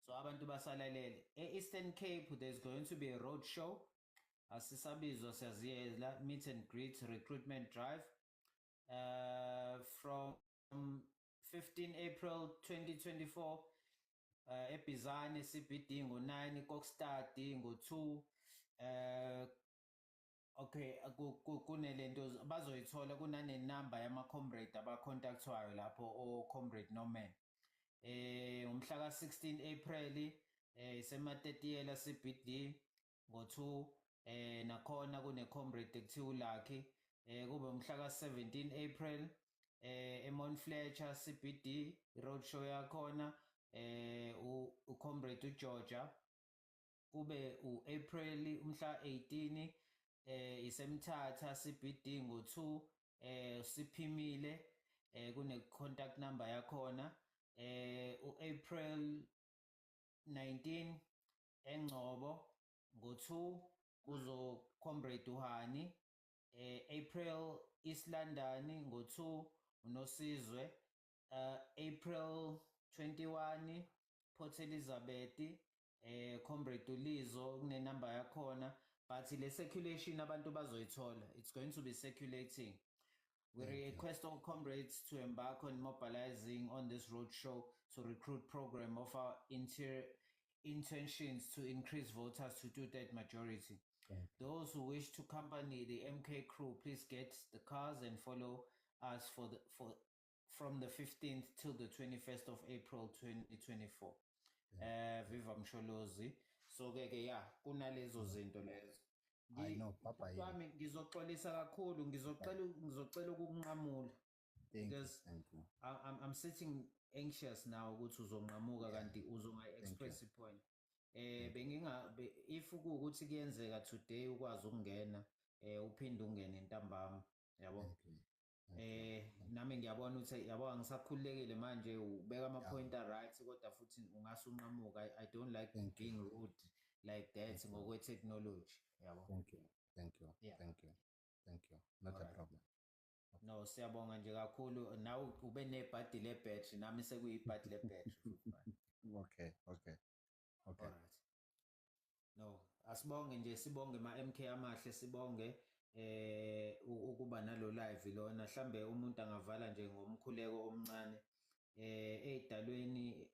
So abantu basalalele. E-Eastern Cape, there's going to be a road show. Asisabizwa siyaziyela, meet and greet, recruitment drive. From 15 April 2024, eBizana CBD ngo-9, Kokstad ngo-2. Okay, kunelento bazoyithola kunanenamba yama-comrade abacontact-wayo lapho o-comrade Norman. Umhla ka-16 April isema-30 CBD ngo-2, nakhona kune-comrade ekuthiwa uLucky. Kube umhla ka-17 April eMount Fletcher CBD i-roadshow yakhona ucomrade uGeorgia. Kube u-April umhla 18 isemthatha CBD ngo-2, siphimile kune-contact number yakhona. U-April 19 eNgcobo ngo-2 comrade uHani. April East London ngo-2 uNosizwe. April 21 Port Elizabeth comrade uLizo kunenamba yakhona, but le circulation abantu bazoyithola, it's going to be circulating. We request all comrades to embark on mobilizing on this roadshow to recruit program of our intentions to increase voters to two-third majority. Those who wish to accompany the MK crew, please get the cars and follow us from the 15th till the 21st of April 2024. Viva Msholozi. So ke yeah, kunalezo zinto lezo. I know, Papa. Wami ngizoxolisa kakhulu, ngizocela ukukunqamula because I'm sitting anxious now ukuthi uzonqamuka kanti uzonga-express point. If kuwukuthi kuyenzeka today ukwazi ukungena uphinde ungene ntambama, yabo. Nami ngiyabona ukuthi yabo angisakhululekile manje ubeka ama-pointer right kodwa futhi ungase unqamuka. I don't like being rude like that ngokwe-technology, yabo. Thank you. Not a problem. No, siyabonga nje kakhulu. Nawe ube nebhadi le-battery, nami sekuyibhadi le-battery. Okay. Alright. No, asibonge nje, sibonge ma-MK amahle, sibonge ukuba nalo live lona. Mhlambe umuntu angavala nje ngomkhuleko omncane ey'dalweni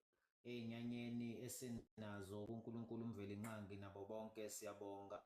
ey'nyanyeni esinazo kuNkulunkulu umveli nqangi nabo bonke siyabonga.